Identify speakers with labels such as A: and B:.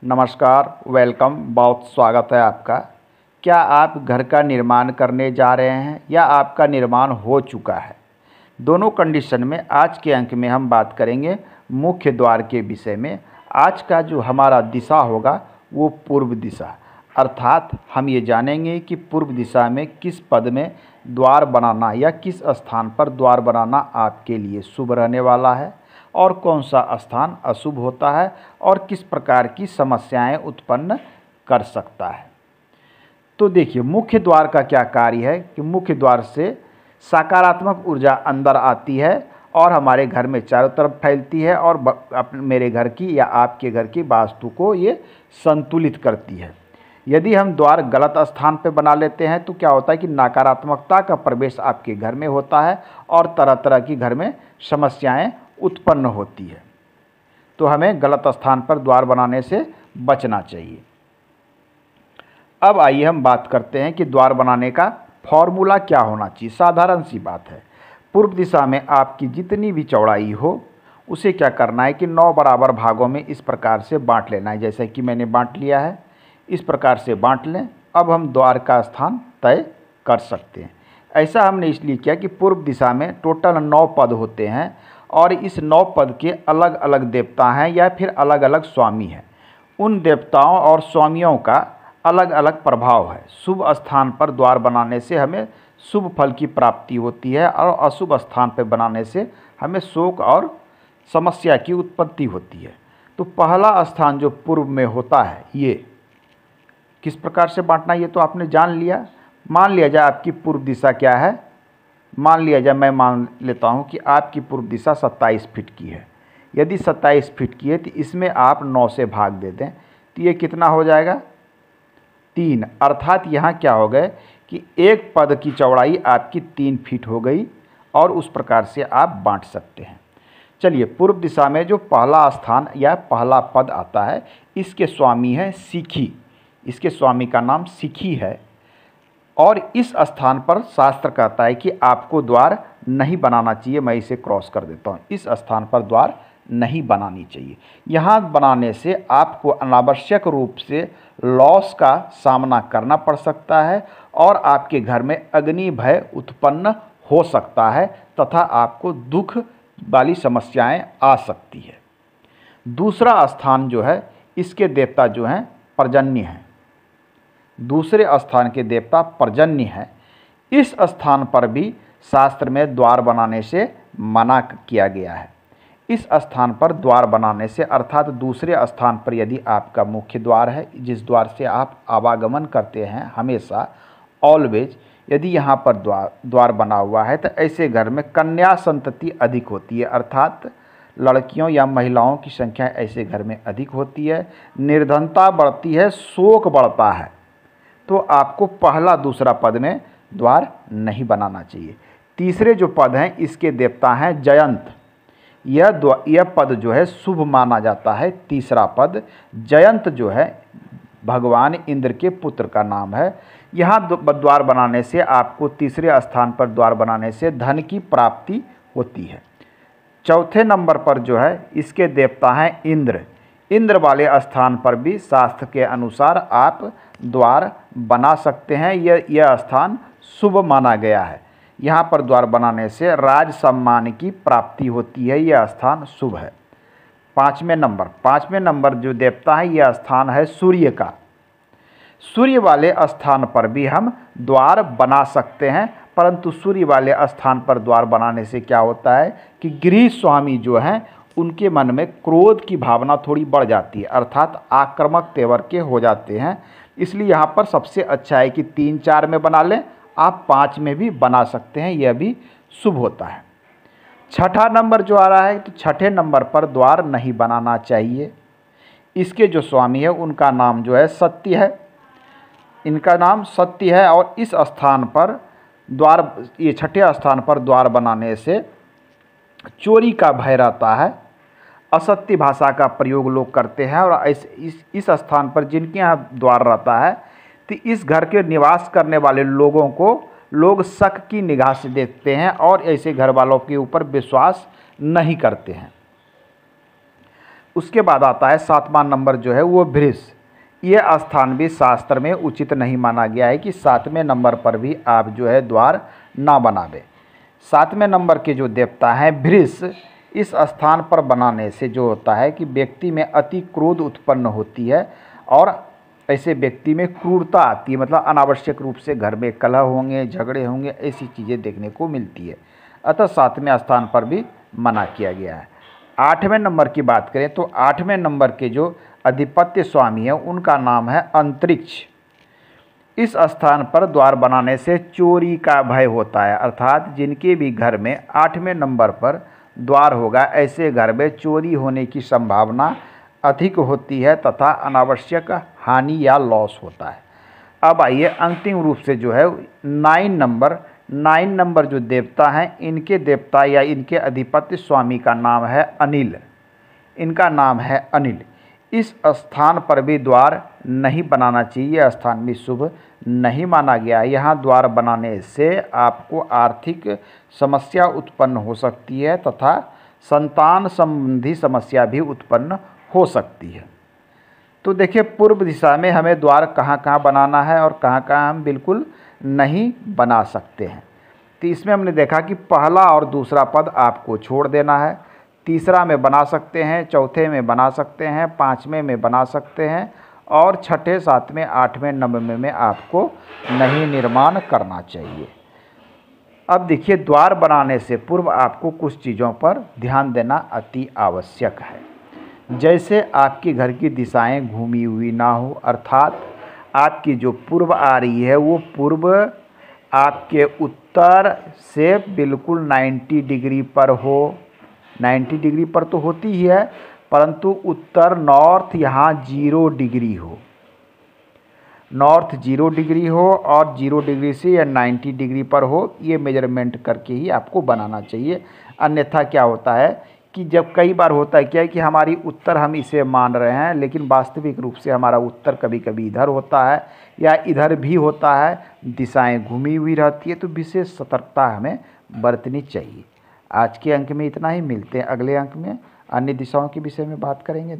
A: नमस्कार, वेलकम, बहुत स्वागत है आपका। क्या आप घर का निर्माण करने जा रहे हैं या आपका निर्माण हो चुका है? दोनों कंडीशन में आज के अंक में हम बात करेंगे मुख्य द्वार के विषय में। आज का जो हमारा दिशा होगा वो पूर्व दिशा, अर्थात हम ये जानेंगे कि पूर्व दिशा में किस पद में द्वार बनाना या किस स्थान पर द्वार बनाना आपके लिए शुभ रहने वाला है और कौन सा स्थान अशुभ होता है और किस प्रकार की समस्याएं उत्पन्न कर सकता है। तो देखिए, मुख्य द्वार का क्या कार्य है कि मुख्य द्वार से सकारात्मक ऊर्जा अंदर आती है और हमारे घर में चारों तरफ फैलती है और मेरे घर की या आपके घर की वास्तु को ये संतुलित करती है। यदि हम द्वार गलत स्थान पर बना लेते हैं तो क्या होता है कि नकारात्मकता का प्रवेश आपके घर में होता है और तरह तरह की घर में समस्याएं उत्पन्न होती है। तो हमें गलत स्थान पर द्वार बनाने से बचना चाहिए। अब आइए हम बात करते हैं कि द्वार बनाने का फॉर्मूला क्या होना चाहिए। साधारण सी बात है, पूर्व दिशा में आपकी जितनी भी चौड़ाई हो उसे क्या करना है कि 9 बराबर भागों में इस प्रकार से बांट लेना है। जैसे कि मैंने बांट लिया है, इस प्रकार से बांट लें। अब हम द्वार का स्थान तय कर सकते हैं। ऐसा हमने इसलिए किया कि पूर्व दिशा में टोटल 9 पद होते हैं और इस 9 पद के अलग अलग देवता हैं या फिर अलग अलग स्वामी हैं। उन देवताओं और स्वामियों का अलग अलग प्रभाव है। शुभ स्थान पर द्वार बनाने से हमें शुभ फल की प्राप्ति होती है और अशुभ स्थान पर बनाने से हमें शोक और समस्या की उत्पत्ति होती है। तो पहला स्थान जो पूर्व में होता है, ये किस प्रकार से बांटना ये तो आपने जान लिया। मान लिया जाए आपकी पूर्व दिशा क्या है, मान लिया जाए, मैं मान लेता हूँ कि आपकी पूर्व दिशा 27 फीट की है। यदि 27 फीट की है तो इसमें आप 9 से भाग दे दें तो ये कितना हो जाएगा, 3। अर्थात यहाँ क्या हो गए कि एक पद की चौड़ाई आपकी 3 फीट हो गई और उस प्रकार से आप बांट सकते हैं। चलिए, पूर्व दिशा में जो पहला स्थान या पहला पद आता है इसके स्वामी हैं सिखी। इसके स्वामी का नाम सिखी है और इस स्थान पर शास्त्र कहता है कि आपको द्वार नहीं बनाना चाहिए। मैं इसे क्रॉस कर देता हूँ। इस स्थान पर द्वार नहीं बनानी चाहिए। यहाँ बनाने से आपको अनावश्यक रूप से लॉस का सामना करना पड़ सकता है और आपके घर में अग्नि भय उत्पन्न हो सकता है तथा आपको दुख वाली समस्याएं आ सकती है। दूसरा स्थान जो है इसके देवता जो हैं पर्जन्य हैं। दूसरे स्थान के देवता पर्जन्य हैं। इस स्थान पर भी शास्त्र में द्वार बनाने से मना किया गया है। इस स्थान पर द्वार बनाने से, अर्थात दूसरे स्थान पर यदि आपका मुख्य द्वार है, जिस द्वार से आप आवागमन करते हैं हमेशा ऑलवेज, यदि यहाँ पर द्वार बना हुआ है तो ऐसे घर में कन्या संतति अधिक होती है। अर्थात लड़कियों या महिलाओं की संख्या ऐसे घर में अधिक होती है, निर्धनता बढ़ती है, शोक बढ़ता है। तो आपको पहला दूसरा पद में द्वार नहीं बनाना चाहिए। तीसरे जो पद हैं इसके देवता हैं जयंत। यह पद जो है शुभ माना जाता है। तीसरा पद जयंत जो है भगवान इंद्र के पुत्र का नाम है। यहाँ द्वार बनाने से आपको, तीसरे स्थान पर द्वार बनाने से धन की प्राप्ति होती है। चौथे नंबर पर जो है इसके देवता हैं इंद्र। इंद्र वाले स्थान पर भी शास्त्र के अनुसार आप द्वार बना सकते हैं। यह स्थान शुभ माना गया है। यहाँ पर द्वार बनाने से राज सम्मान की प्राप्ति होती है। यह स्थान शुभ है। पाँचवें नंबर जो देवता है यह स्थान है सूर्य का। सूर्य वाले स्थान पर भी हम द्वार बना सकते हैं, परंतु सूर्य वाले स्थान पर द्वार बनाने से क्या होता है कि गृह स्वामी जो हैं उनके मन में क्रोध की भावना थोड़ी बढ़ जाती है, अर्थात आक्रामक तेवर के हो जाते हैं। इसलिए यहाँ पर सबसे अच्छा है कि 3-4 में बना लें। आप 5 में भी बना सकते हैं, यह भी शुभ होता है। छठा नंबर जो आ रहा है तो छठे नंबर पर द्वार नहीं बनाना चाहिए। इसके जो स्वामी है उनका नाम जो है सत्य है। इनका नाम सत्य है और इस स्थान पर द्वार, ये छठे स्थान पर द्वार बनाने से चोरी का भय रहता है। असत्य भाषा का प्रयोग लोग करते हैं और इस स्थान पर जिनके यहाँ द्वार रहता है तो इस घर के निवास करने वाले लोगों को लोग शक की निगाह से देखते हैं और ऐसे घर वालों के ऊपर विश्वास नहीं करते हैं। उसके बाद आता है 7वां नंबर जो है वो वृष। ये स्थान भी शास्त्र में उचित नहीं माना गया है कि 7वें नंबर पर भी आप जो है द्वार ना बनावे। 7वें नंबर के जो देवता हैं वृष, इस स्थान पर बनाने से जो होता है कि व्यक्ति में अति क्रोध उत्पन्न होती है और ऐसे व्यक्ति में क्रूरता आती है, मतलब अनावश्यक रूप से घर में कलह होंगे, झगड़े होंगे, ऐसी चीज़ें देखने को मिलती है। अतः 7वें स्थान पर भी मना किया गया है। 8वें नंबर की बात करें तो 8वें नंबर के जो अधिपत्य स्वामी है उनका नाम है अंतरिक्ष। इस स्थान पर द्वार बनाने से चोरी का भय होता है, अर्थात जिनके भी घर में 8वें नंबर पर द्वार होगा ऐसे घर में चोरी होने की संभावना अधिक होती है तथा अनावश्यक हानि या लॉस होता है। अब आइए अंतिम रूप से जो है 9 नंबर जो देवता हैं, इनके देवता या इनके अधिपत्य स्वामी का नाम है अनिल। इनका नाम है अनिल। इस स्थान पर भी द्वार नहीं बनाना चाहिए, यह स्थान भी शुभ नहीं माना गया। यहाँ द्वार बनाने से आपको आर्थिक समस्या उत्पन्न हो सकती है तथा संतान संबंधी समस्या भी उत्पन्न हो सकती है। तो देखिए पूर्व दिशा में हमें द्वार कहाँ कहाँ बनाना है और कहाँ कहाँ हम बिल्कुल नहीं बना सकते हैं। तो इसमें हमने देखा कि पहला और दूसरा पद आपको छोड़ देना है, तीसरा में बना सकते हैं, चौथे में बना सकते हैं, 5वें में बना सकते हैं और 6ठे, 7वें, 8वें, 9वें में आपको नहीं निर्माण करना चाहिए। अब देखिए द्वार बनाने से पूर्व आपको कुछ चीज़ों पर ध्यान देना अति आवश्यक है। जैसे आपके घर की दिशाएं घूमी हुई ना हो, अर्थात आपकी जो पूर्व आ रही है वो पूर्व आपके उत्तर से बिल्कुल 90 डिग्री पर हो। 90 डिग्री पर तो होती ही है, परंतु उत्तर नॉर्थ यहाँ 0 डिग्री हो। नॉर्थ 0 डिग्री हो और 0 डिग्री से या 90 डिग्री पर हो, ये मेजरमेंट करके ही आपको बनाना चाहिए। अन्यथा क्या होता है कि जब कई बार होता है क्या है कि हमारी उत्तर हम इसे मान रहे हैं लेकिन वास्तविक रूप से हमारा उत्तर कभी कभी इधर होता है या इधर भी होता है, दिशाएं घूमी हुई रहती है, तो विशेष सतर्कता हमें बरतनी चाहिए। आज के अंक में इतना ही, मिलते हैं अगले अंक में अन्य दिशाओं के विषय में बात करेंगे।